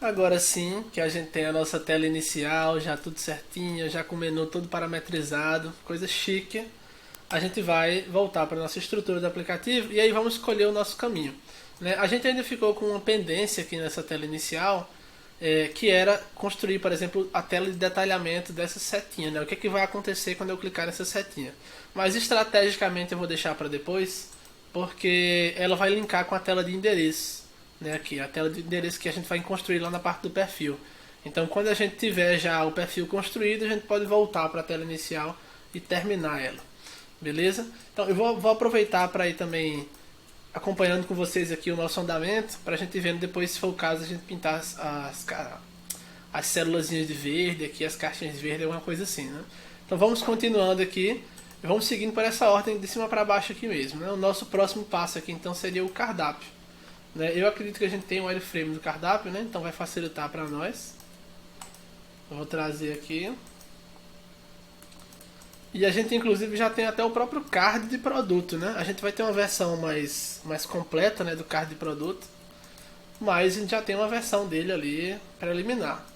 Agora sim, que a gente tem a nossa tela inicial, já tudo certinho, já com o menu todo parametrizado, coisa chique, a gente vai voltar para a nossa estrutura do aplicativo e aí vamos escolher o nosso caminho. Né? A gente ainda ficou com uma pendência aqui nessa tela inicial, que era construir, por exemplo, a tela de detalhamento dessa setinha. Né? O que, é que vai acontecer quando eu clicar nessa setinha? Mas estrategicamente eu vou deixar para depois, porque ela vai linkar com a tela de endereço. Né? Aqui, a tela de endereço que a gente vai construir lá na parte do perfil. Então, quando a gente tiver já o perfil construído, a gente pode voltar para a tela inicial e terminar ela. Beleza? Então, eu vou aproveitar para ir também acompanhando com vocês aqui o nosso andamento, para a gente ir vendo depois, se for o caso, a gente pintar as células de verde aqui, as caixinhas de verde, alguma coisa assim, né? Então vamos continuando aqui, vamos seguindo por essa ordem de cima para baixo aqui mesmo, né? O nosso próximo passo aqui então seria o cardápio, né? Eu acredito que a gente tem um wireframe do cardápio, né? Então vai facilitar para nós. Eu vou trazer aqui. E a gente inclusive já tem até o próprio card de produto, né? A gente vai ter uma versão mais completa, né, do card de produto, mas a gente já tem uma versão dele ali preliminar,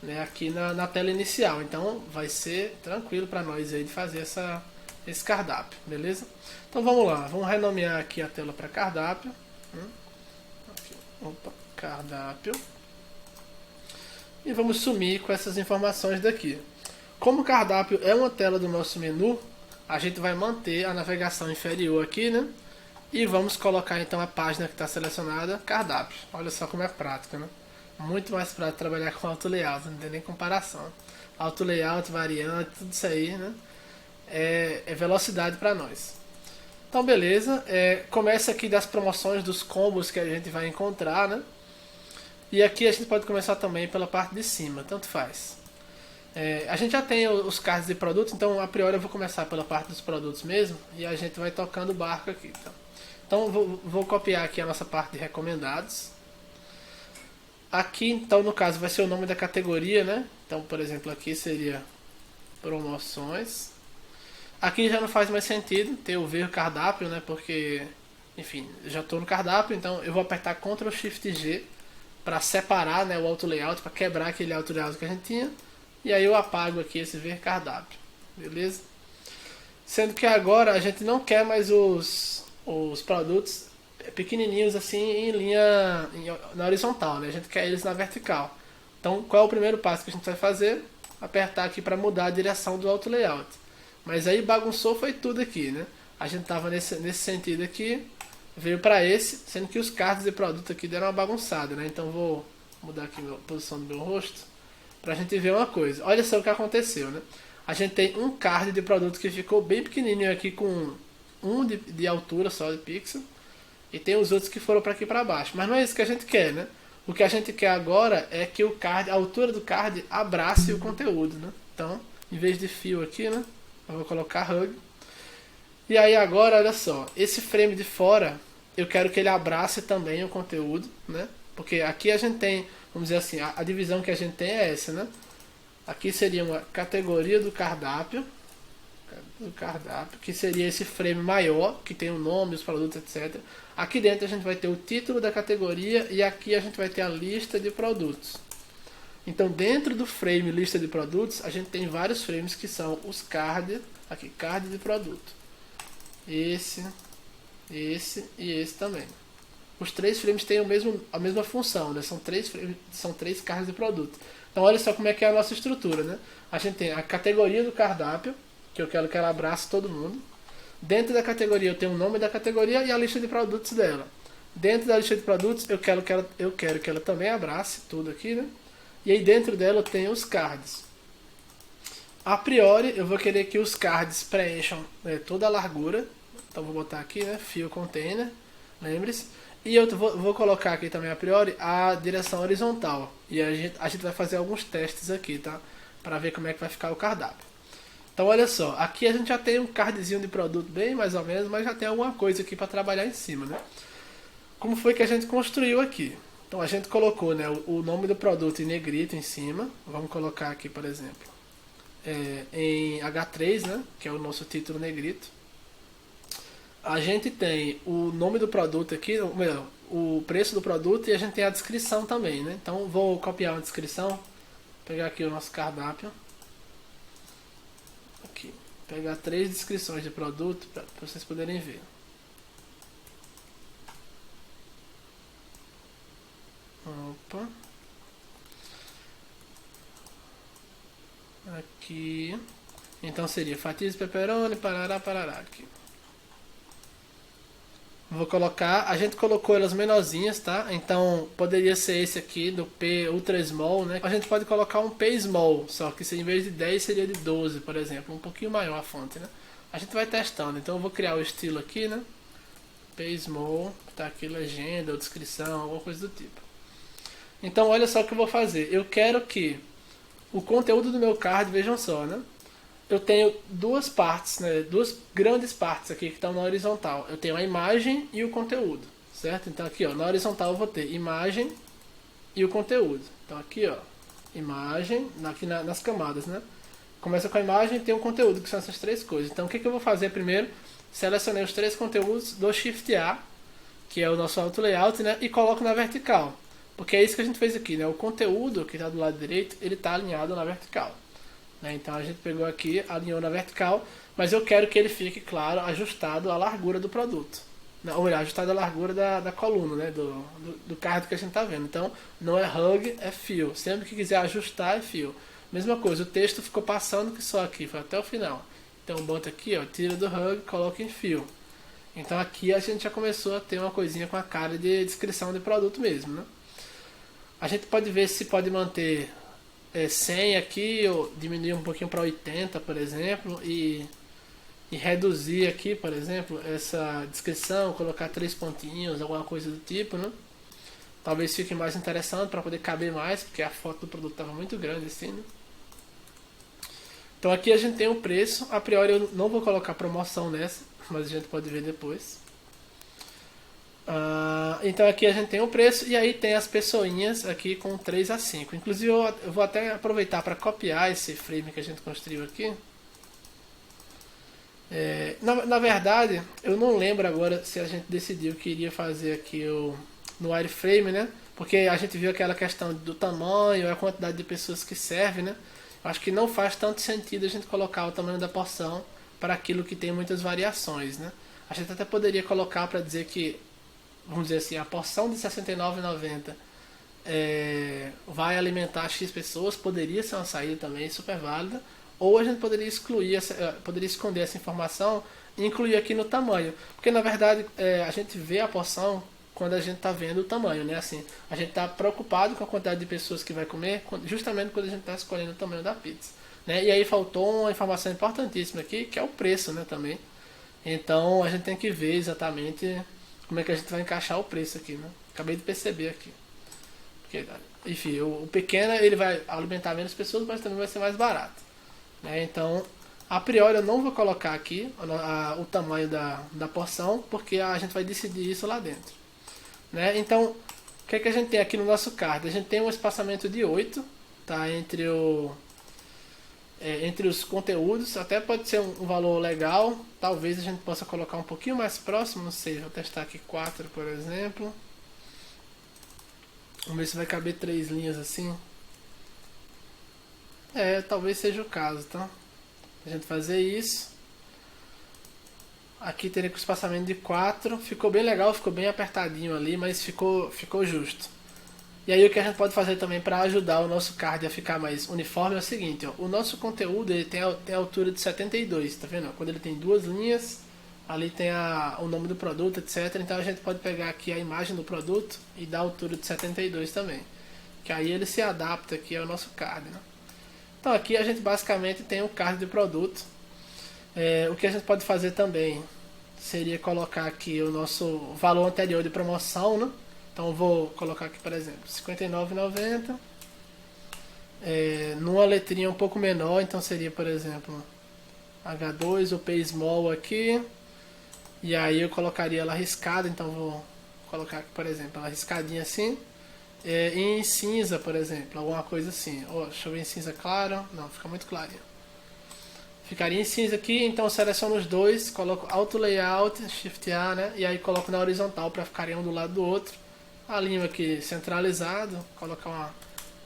né, aqui na tela inicial. Então vai ser tranquilo para nós aí de fazer esse cardápio, beleza? Então vamos lá, vamos renomear aqui a tela para cardápio. Aqui, opa, cardápio. E vamos sumir com essas informações daqui. Como o cardápio é uma tela do nosso menu, a gente vai manter a navegação inferior aqui, né? E vamos colocar então a página que está selecionada, cardápio. Olha só como é prática, né? Muito mais prático trabalhar com auto layout, não tem nem comparação. Auto layout, variante, tudo isso aí, né? É velocidade para nós. Então beleza, começa aqui das promoções dos combos que a gente vai encontrar, né? E aqui a gente pode começar também pela parte de cima, tanto faz. A gente já tem os cards de produtos, então a priori eu vou começar pela parte dos produtos mesmo e a gente vai tocando o barco aqui. Então vou copiar aqui a nossa parte de recomendados. Aqui então no caso vai ser o nome da categoria, né? Então por exemplo aqui seria promoções. Aqui já não faz mais sentido ter o ver cardápio, né? Porque, enfim, já estou no cardápio, então eu vou apertar Ctrl Shift G para separar, né, o auto layout, para quebrar aquele auto layout que a gente tinha. E aí eu apago aqui esse ver cardápio, beleza? Sendo que agora a gente não quer mais os produtos pequenininhos assim em linha na horizontal, né? A gente quer eles na vertical. Então qual é o primeiro passo que a gente vai fazer? Apertar aqui para mudar a direção do auto layout. Mas aí bagunçou foi tudo aqui, né? A gente estava nesse sentido aqui, veio para esse, sendo que os cards de produto aqui deram uma bagunçada, né? Então vou mudar aqui a posição do meu rosto pra gente ver uma coisa. Olha só o que aconteceu, né? A gente tem um card de produto que ficou bem pequenininho aqui com 1 de altura só de pixel. E tem os outros que foram para aqui para baixo. Mas não é isso que a gente quer, né? O que a gente quer agora é que o card, a altura do card abrace o conteúdo, né? Então, em vez de fio aqui, né? Eu vou colocar hug. E aí agora, olha só. Esse frame de fora, eu quero que ele abrace também o conteúdo, né? Porque aqui a gente tem, vamos dizer assim, a divisão que a gente tem é essa, né? Aqui seria uma categoria do cardápio, que seria esse frame maior, que tem o nome, os produtos, etc. Aqui dentro a gente vai ter o título da categoria e aqui a gente vai ter a lista de produtos. Então dentro do frame lista de produtos, a gente tem vários frames que são os cards, aqui, card de produto. Esse e esse também. Os três frames têm a mesma função, né? São três cards de produto. Então olha só como é que é a nossa estrutura, né? A gente tem a categoria do cardápio, que eu quero que ela abrace todo mundo. Dentro da categoria eu tenho o nome da categoria e a lista de produtos dela. Dentro da lista de produtos eu quero que ela também abrace tudo aqui, né? E aí dentro dela eu tenho os cards. A priori eu vou querer que os cards preencham, né, toda a largura. Então vou botar aqui, né, fio container, lembre-se. E eu vou colocar aqui também a priori a direção horizontal. E a gente vai fazer alguns testes aqui, tá? Para ver como é que vai ficar o cardápio. Então olha só, aqui a gente já tem um cardzinho de produto bem mais ou menos, mas já tem alguma coisa aqui para trabalhar em cima, né? Como foi que a gente construiu aqui? Então a gente colocou, né, o nome do produto em negrito em cima. Vamos colocar aqui, por exemplo, em H3, né, que é o nosso título negrito. A gente tem o nome do produto aqui, ou melhor, o preço do produto e a gente tem a descrição também, né? Então vou copiar uma descrição, pegar aqui o nosso cardápio, aqui, pegar 3 descrições de produto para vocês poderem ver. Opa. Aqui. Então seria fatias de pepperoni, parará, parará aqui. Vou colocar, a gente colocou elas menorzinhas, tá? Então poderia ser esse aqui do P Ultra Small, né? A gente pode colocar um P Small, só que se em vez de 10 seria de 12, por exemplo, um pouquinho maior a fonte, né? A gente vai testando, então eu vou criar o estilo aqui, né? P Small, tá aqui legenda ou descrição, alguma coisa do tipo. Então olha só o que eu vou fazer, eu quero que o conteúdo do meu card, vejam só, né? Eu tenho duas partes, né? Duas grandes partes aqui que estão na horizontal. Eu tenho a imagem e o conteúdo, certo? Então aqui, ó, na horizontal eu vou ter imagem e o conteúdo. Então aqui, ó, imagem, aqui nas camadas, né? Começa com a imagem e tem o conteúdo, que são essas 3 coisas. Então o que eu vou fazer primeiro? Selecionei os 3 conteúdos, dou Shift A, que é o nosso auto layout, né? E coloco na vertical. Porque é isso que a gente fez aqui, né? O conteúdo que está do lado direito, ele está alinhado na vertical. Então a gente pegou aqui, alinhou na vertical, mas eu quero que ele fique, claro, ajustado à largura do produto. Ou melhor, ajustado à largura da coluna, né? do card que a gente está vendo. Então não é hug, é fill. Sempre que quiser ajustar é fill. Mesma coisa, o texto ficou passando que só aqui, foi até o final. Então bota aqui, ó, tira do hug, coloca em fill. Então aqui a gente já começou a ter uma coisinha com a cara de descrição de produto mesmo, né? A gente pode ver se pode manter 100 aqui, ou diminuir um pouquinho para 80, por exemplo, e reduzir aqui, por exemplo, essa descrição, colocar 3 pontinhos, alguma coisa do tipo, né? Talvez fique mais interessante para poder caber mais, porque a foto do produto estava muito grande assim, né? Então aqui a gente tem o preço, a priori eu não vou colocar promoção nessa, mas a gente pode ver depois. Então aqui a gente tem o preço e aí tem as pessoinhas aqui com 3 a 5. Inclusive eu vou até aproveitar para copiar esse frame que a gente construiu aqui. Na verdade, eu não lembro agora se a gente decidiu que iria fazer aqui no wireframe, né? Porque a gente viu aquela questão do tamanho, a quantidade de pessoas que serve, né? Eu acho que não faz tanto sentido a gente colocar o tamanho da porção para aquilo que tem muitas variações, né? A gente até poderia colocar para dizer que, vamos dizer assim, a porção de R$ 69,90 vai alimentar X pessoas, poderia ser uma saída também super válida, ou a gente poderia poderia esconder essa informação e incluir aqui no tamanho, porque na verdade a gente vê a porção quando a gente está vendo o tamanho, né? Assim, a gente está preocupado com a quantidade de pessoas que vai comer, justamente quando a gente está escolhendo o tamanho da pizza, né? E aí faltou uma informação importantíssima aqui, que é o preço, né, também. Então a gente tem que ver exatamente como é que a gente vai encaixar o preço aqui, né? Acabei de perceber aqui. Porque, enfim, o pequeno ele vai alimentar menos pessoas, mas também vai ser mais barato, né? Então, a priori eu não vou colocar aqui o tamanho da porção, porque a gente vai decidir isso lá dentro, né? Então, o que é que a gente tem aqui no nosso card? A gente tem um espaçamento de 8, tá? Entre os conteúdos, até pode ser um valor legal, talvez a gente possa colocar um pouquinho mais próximo, não sei, vou testar aqui 4, por exemplo. Vamos ver se vai caber 3 linhas assim. Talvez seja o caso, tá? A gente fazer isso. Aqui teria com espaçamento de 4, ficou bem legal, ficou bem apertadinho ali, mas ficou justo. E aí o que a gente pode fazer também para ajudar o nosso card a ficar mais uniforme é o seguinte, ó, o nosso conteúdo ele tem a altura de 72, tá vendo? Quando ele tem 2 linhas, ali tem o nome do produto, etc. Então a gente pode pegar aqui a imagem do produto e dar a altura de 72 também, que aí ele se adapta aqui ao nosso card, né? Então aqui a gente basicamente tem o card de produto. O que a gente pode fazer também seria colocar aqui o nosso valor anterior de promoção, né? Então eu vou colocar aqui, por exemplo, R$ 59,90. Numa letrinha um pouco menor, então seria, por exemplo, H2 ou P Small aqui. E aí eu colocaria ela riscada, então vou colocar aqui, por exemplo, ela riscadinha assim. Em cinza, por exemplo, alguma coisa assim. Deixa eu ver em cinza claro. Não, fica muito clarinho. Ficaria em cinza aqui, então eu seleciono os dois, coloco Auto Layout, Shift A, né? E aí coloco na horizontal para ficarem um do lado do outro. Alinho aqui centralizado, colocar um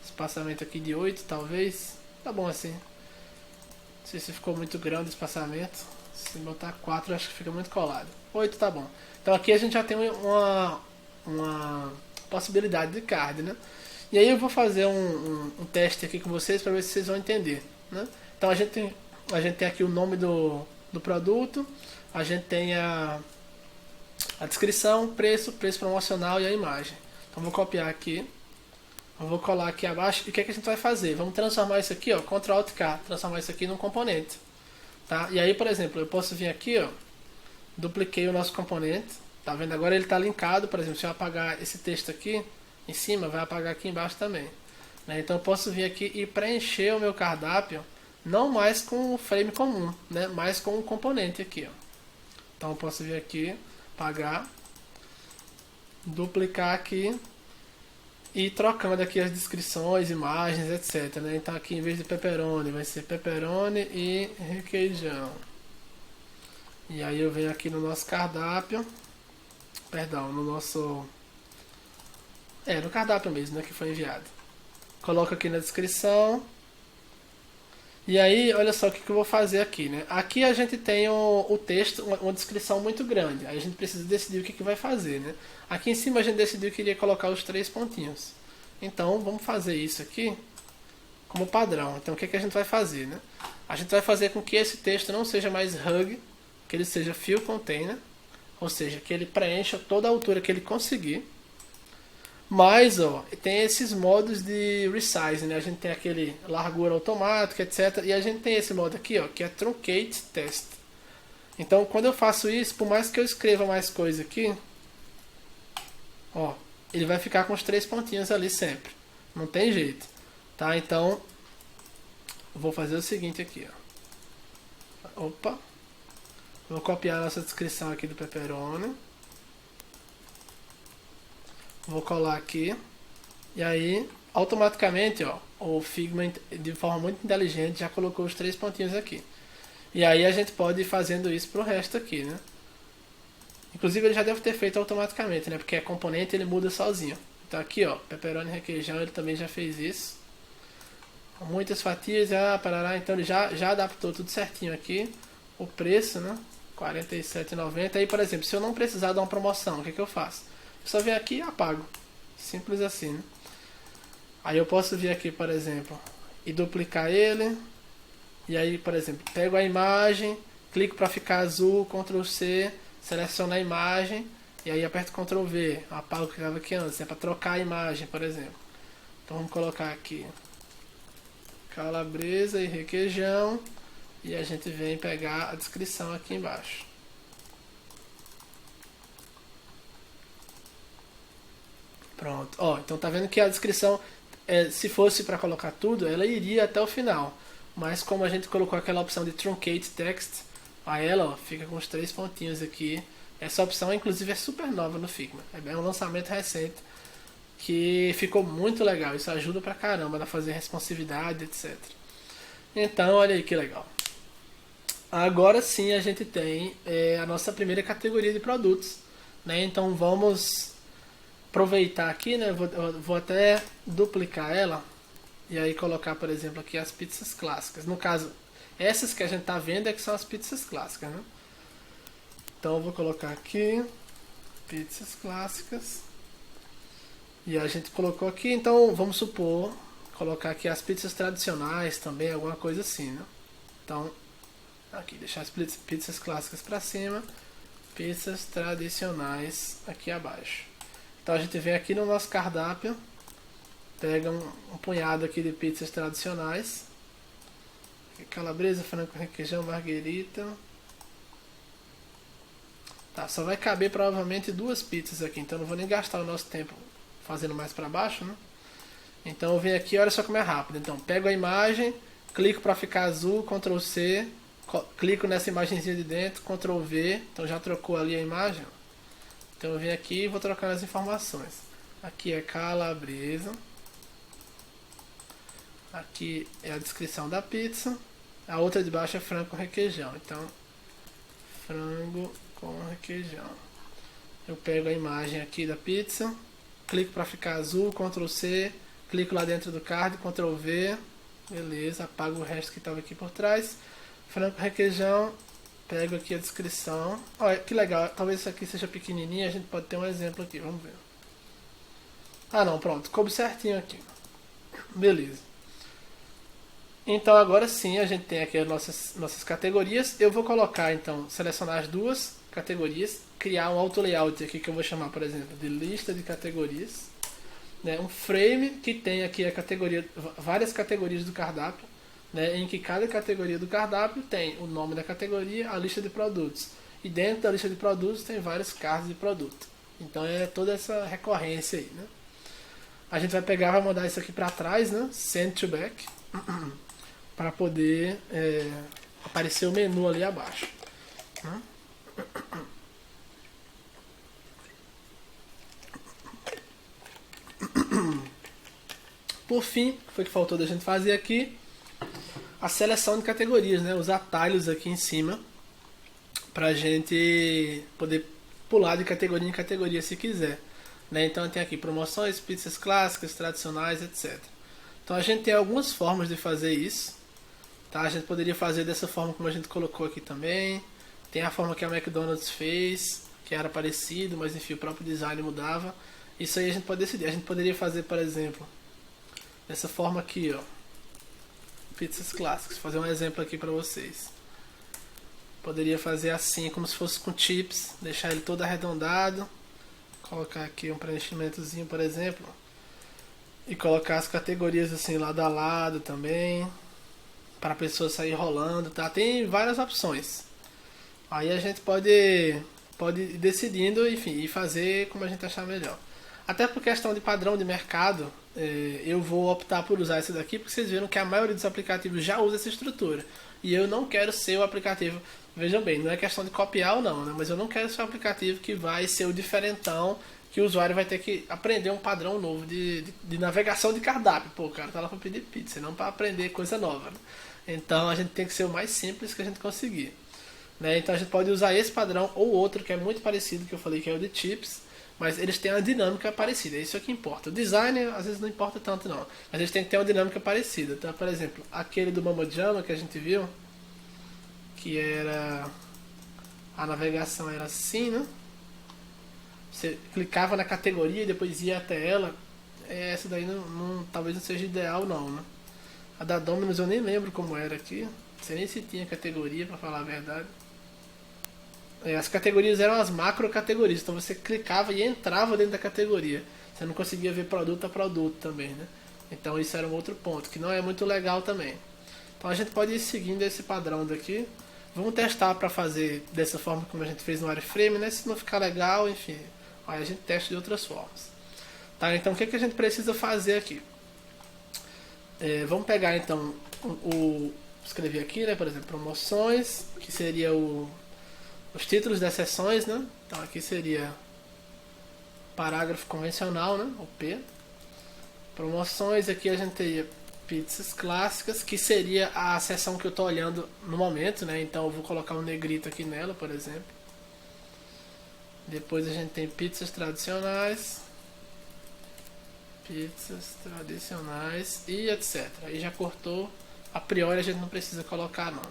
espaçamento aqui de 8 talvez. Tá bom assim. Não sei se ficou muito grande o espaçamento. Se botar 4 acho que fica muito colado. 8 tá bom. Então aqui a gente já tem uma possibilidade de card, né? E aí eu vou fazer um teste aqui com vocês para ver se vocês vão entender, né? Então a gente tem aqui o nome do produto, a gente tem a descrição, preço promocional e a imagem. Então vou copiar aqui, eu vou colar aqui abaixo e o que, é que a gente vai fazer? Vamos transformar isso aqui, ó, Ctrl Alt K, transformar isso aqui num componente, tá? E aí, por exemplo, eu posso vir aqui, ó, dupliquei o nosso componente, tá vendo? Agora ele está linkado, por exemplo, se eu apagar esse texto aqui em cima, vai apagar aqui embaixo também, né? Então eu posso vir aqui e preencher o meu cardápio, não mais com o frame comum, né? Mas com o componente aqui, ó. Então eu posso vir aqui, apagar, duplicar aqui e trocando aqui as descrições, imagens, etc, né? Então aqui em vez de pepperoni vai ser pepperoni e requeijão. E aí eu venho aqui no nosso cardápio, perdão, no nosso... no cardápio mesmo, né, que foi enviado. Coloco aqui na descrição. E aí, olha só o que eu vou fazer aqui, né? Aqui a gente tem o texto, uma descrição muito grande. Aí a gente precisa decidir o que vai fazer, né? Aqui em cima a gente decidiu que iria colocar os 3 pontinhos. Então, vamos fazer isso aqui como padrão. Então, o que a gente vai fazer, né? A gente vai fazer com que esse texto não seja mais hug, que ele seja fill container, ou seja, que ele preencha toda a altura que ele conseguir. Mas, ó, tem esses modos de resize, né? A gente tem aquele largura automática, etc. E a gente tem esse modo aqui, ó, que é truncate test. Então, quando eu faço isso, por mais que eu escreva mais coisa aqui, ó, ele vai ficar com os 3 pontinhos ali sempre. Não tem jeito, tá? Então, eu vou fazer o seguinte aqui, ó. Opa. Vou copiar a nossa descrição aqui do pepperoni. Vou colar aqui. E aí, automaticamente, ó, o Figma, de forma muito inteligente, já colocou os 3 pontinhos aqui. E aí a gente pode ir fazendo isso pro resto aqui, né? Inclusive ele já deve ter feito automaticamente, né? Porque é componente, ele muda sozinho. Então aqui, ó, pepperoni requeijão, ele também já fez isso. Muitas fatias, parará, então ele já adaptou tudo certinho aqui. O preço, né? R$ 47,90. Aí, por exemplo, se eu não precisar de uma promoção, o que eu faço? Eu só venho aqui e apago. Simples assim, né? Aí eu posso vir aqui, por exemplo, e duplicar ele. E aí, por exemplo, pego a imagem, clico para ficar azul, Ctrl C, seleciono a imagem e aí aperto Ctrl V. Apago o que estava aqui antes, é para trocar a imagem, por exemplo. Então vamos colocar aqui calabresa e requeijão e a gente vem pegar a descrição aqui embaixo. Pronto, ó, então tá vendo que a descrição, se fosse para colocar tudo, ela iria até o final. Mas como a gente colocou aquela opção de truncate text, aí ela, ó, fica com os 3 pontinhos aqui. Essa opção, inclusive, é super nova no Figma. É um lançamento recente que ficou muito legal. Isso ajuda pra caramba a fazer responsividade, etc. Então, olha aí que legal. Agora sim a gente tem a nossa primeira categoria de produtos, né? Então vamos aproveitar aqui, né? Vou até duplicar ela e aí colocar, por exemplo, aqui as pizzas clássicas. No caso, essas que a gente tá vendo é que são as pizzas clássicas, né? Então eu vou colocar aqui pizzas clássicas e a gente colocou aqui. Então vamos supor colocar aqui as pizzas tradicionais também, alguma coisa assim, né? Então aqui deixar as pizzas clássicas para cima, pizzas tradicionais aqui abaixo. Então a gente vem aqui no nosso cardápio, pega um punhado aqui de pizzas tradicionais, calabresa, frango com requeijão, marguerita. Tá, só vai caber provavelmente 2 pizzas aqui, então não vou nem gastar o nosso tempo fazendo mais para baixo, né? Então eu venho aqui, olha só como é rápido. Então pego a imagem, clico para ficar azul, Ctrl C, clico nessa imagenzinha de dentro, Ctrl V, então já trocou ali a imagem. Então eu venho aqui e vou trocar as informações. Aqui é calabresa. Aqui é a descrição da pizza. A outra de baixo é frango com requeijão. Então, frango com requeijão. Eu pego a imagem aqui da pizza. clico para ficar azul, Ctrl C, clico lá dentro do card, Ctrl V, beleza, apago o resto que estava aqui por trás. Frango requeijão, pego aqui a descrição. Olha que legal, talvez isso aqui seja pequenininho, a gente pode ter um exemplo aqui, vamos ver. Ah não, pronto, coube certinho aqui. Beleza. Então agora sim a gente tem aqui as nossas categorias. Eu vou colocar então, selecionar as duas categorias, criar um auto layout aqui que eu vou chamar, por exemplo, de lista de categorias, né? Um frame que tem aqui a categoria, várias categorias do cardápio, né? Em que cada categoria do cardápio tem o nome da categoria, a lista de produtos, e dentro da lista de produtos tem vários cards de produto. Então é toda essa recorrência aí, né? A gente vai pegar, vai mandar isso aqui para trás, né? Send to back, para poder aparecer o menu ali abaixo, né? Por fim, foi o que faltou da gente fazer aqui, a seleção de categorias, né? Os atalhos aqui em cima, pra gente poder pular de categoria em categoria se quiser, né? Então tem aqui promoções, pizzas clássicas, tradicionais, etc. Então a gente tem algumas formas de fazer isso, tá? A gente poderia fazer dessa forma como a gente colocou aqui também. Tem a forma que a McDonald's fez, que era parecido, mas enfim, o próprio design mudava. Isso aí a gente pode decidir. A gente poderia fazer, por exemplo, dessa forma aqui, ó, pizzas clássicas. Vou fazer um exemplo aqui para vocês. Poderia fazer assim, como se fosse com chips, deixar ele todo arredondado, colocar aqui um preenchimentozinho, por exemplo, e colocar as categorias assim lado a lado também, para a pessoa sair rolando, tá? Tem várias opções. Aí a gente pode ir decidindo, enfim, e fazer como a gente achar melhor. Até por questão de padrão de mercado, eu vou optar por usar esse daqui, porque vocês viram que a maioria dos aplicativos já usa essa estrutura. E eu não quero ser o aplicativo, vejam bem, não é questão de copiar ou não, né? Mas eu não quero ser o aplicativo que vai ser o diferentão, que o usuário vai ter que aprender um padrão novo de navegação de cardápio. Pô, o cara tá lá para pedir pizza, não para aprender coisa nova, né? Então a gente tem que ser o mais simples que a gente conseguir, né? Então a gente pode usar esse padrão ou outro que é muito parecido, que eu falei que é o de chips, mas eles têm uma dinâmica parecida, é isso que importa. O design às vezes não importa tanto não, mas eles têm que ter uma dinâmica parecida. Então, por exemplo, aquele do Mamojama que a gente viu, que era a navegação era assim, né? Você clicava na categoria e depois ia até ela. Essa daí talvez não seja ideal não, né? A da Domino's eu nem lembro como era aqui, não sei nem se tinha categoria, para falar a verdade. As categorias eram as macro categorias, então você clicava e entrava dentro da categoria. Você não conseguia ver produto a produto também, né? Então isso era um outro ponto, que não é muito legal também. Então a gente pode ir seguindo esse padrão daqui. Vamos testar para fazer dessa forma como a gente fez no wireframe, né? Se não ficar legal, enfim, aí a gente testa de outras formas. Tá, então o que a gente precisa fazer aqui? Vamos pegar então escrever aqui, né? Por exemplo, promoções, que seria os títulos das seções, né? Então aqui seria parágrafo convencional, né? O P. Promoções, aqui a gente teria pizzas clássicas, que seria a seção que eu estou olhando no momento, né? Então eu vou colocar um negrito aqui nela, por exemplo. Depois a gente tem pizzas tradicionais, e etc. Aí já cortou, a priori a gente não precisa colocar não,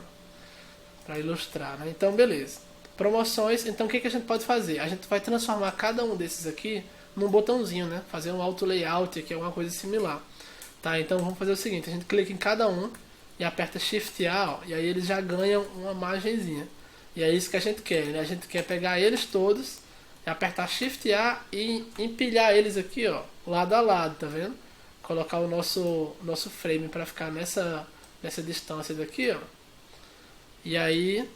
para ilustrar, né? Então beleza. Promoções, então o que a gente pode fazer? A gente vai transformar cada um desses aqui num botãozinho, né? Fazer um auto layout aqui, alguma coisa similar. Tá, então vamos fazer o seguinte, a gente clica em cada um e aperta Shift A, ó, e aí eles já ganham uma margenzinha. E é isso que a gente quer, né? A gente quer pegar eles todos, e apertar Shift A e empilhar eles aqui, ó, lado a lado, tá vendo? Colocar o nosso frame para ficar nessa distância daqui, ó. E aí,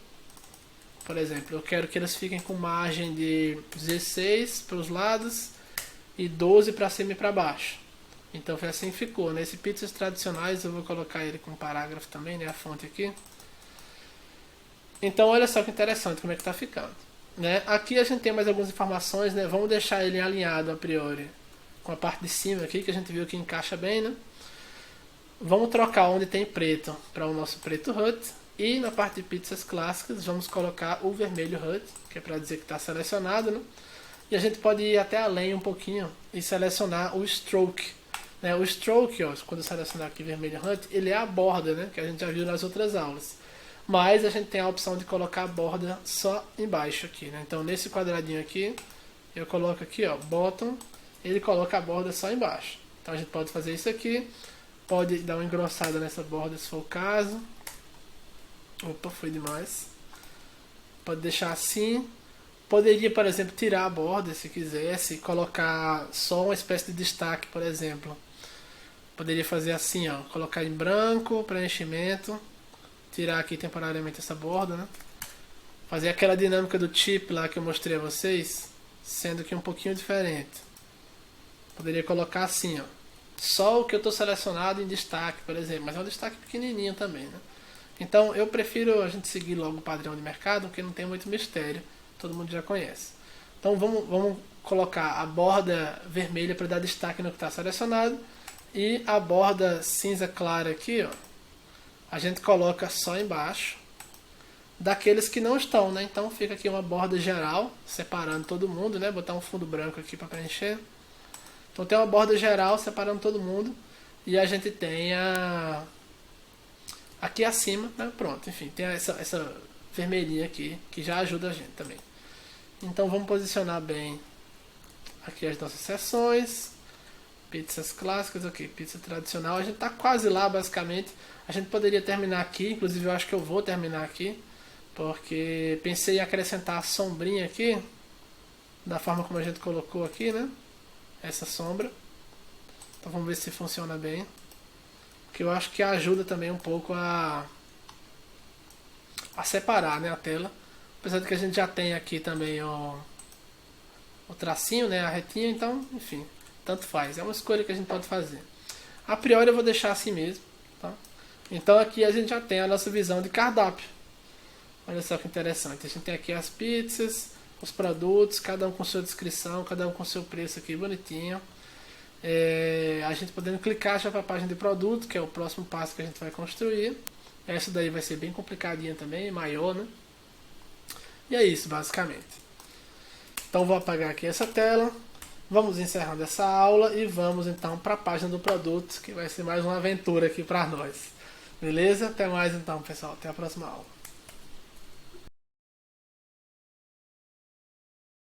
por exemplo, eu quero que eles fiquem com margem de 16 para os lados e 12 para cima e para baixo. Então foi assim que ficou, né? Esse pizzas tradicionais eu vou colocar ele com parágrafo também, né? A fonte aqui. Então olha só que interessante como é que tá ficando, né? Aqui a gente tem mais algumas informações, né? Vamos deixar ele alinhado a priori com a parte de cima aqui, que a gente viu que encaixa bem, né? Vamos trocar onde tem preto para o nosso preto HUD. E na parte de pizzas clássicas vamos colocar o vermelho HUD, que é para dizer que está selecionado, né? E a gente pode ir até além um pouquinho e selecionar o stroke. Né? O stroke, ó, quando eu selecionar aqui vermelho Hunt, ele é a borda, né? Que a gente já viu nas outras aulas. Mas a gente tem a opção de colocar a borda só embaixo aqui, né? Então nesse quadradinho aqui, eu coloco aqui, ó, bottom, ele coloca a borda só embaixo. Então a gente pode fazer isso aqui, pode dar uma engrossada nessa borda se for o caso. Opa, foi demais. Pode deixar assim. Poderia, por exemplo, tirar a borda se quisesse, colocar só uma espécie de destaque, por exemplo. Poderia fazer assim, ó, colocar em branco, preenchimento, tirar aqui temporariamente essa borda, né? Fazer aquela dinâmica do chip lá que eu mostrei a vocês, sendo que um pouquinho diferente. Poderia colocar assim, ó, só o que eu estou selecionado em destaque, por exemplo, mas é um destaque pequenininho também, né? Então eu prefiro a gente seguir logo o padrão de mercado, porque não tem muito mistério, todo mundo já conhece. Então vamos colocar a borda vermelha para dar destaque no que está selecionado, e a borda cinza clara aqui, ó, a gente coloca só embaixo daqueles que não estão, né? Então fica aqui uma borda geral, separando todo mundo, né? Botar um fundo branco aqui para preencher. Então tem uma borda geral separando todo mundo, e a gente tem aqui acima, né? Pronto, enfim, tem essa vermelhinha aqui que já ajuda a gente também. Então vamos posicionar bem aqui as nossas seções. Pizzas clássicas, ok, pizza tradicional, a gente está quase lá basicamente. A gente poderia terminar aqui, inclusive eu acho que eu vou terminar aqui, porque pensei em acrescentar a sombrinha aqui, da forma como a gente colocou aqui, né? Essa sombra. Então vamos ver se funciona bem, porque eu acho que ajuda também um pouco a separar, né, a tela. Apesar de que a gente já tem aqui também o tracinho, né, a retinha, então, enfim, tanto faz. É uma escolha que a gente pode fazer. A priori eu vou deixar assim mesmo, tá? Então aqui a gente já tem a nossa visão de cardápio. Olha só que interessante. A gente tem aqui as pizzas, os produtos, cada um com sua descrição, cada um com seu preço aqui bonitinho. A gente podendo clicar já para a página de produto, que é o próximo passo que a gente vai construir. Essa daí vai ser bem complicadinha também, maior, né? E é isso, basicamente. Então vou apagar aqui essa tela. Vamos encerrando essa aula e vamos então para a página do produto, que vai ser mais uma aventura aqui para nós. Beleza? Até mais então, pessoal. Até a próxima aula.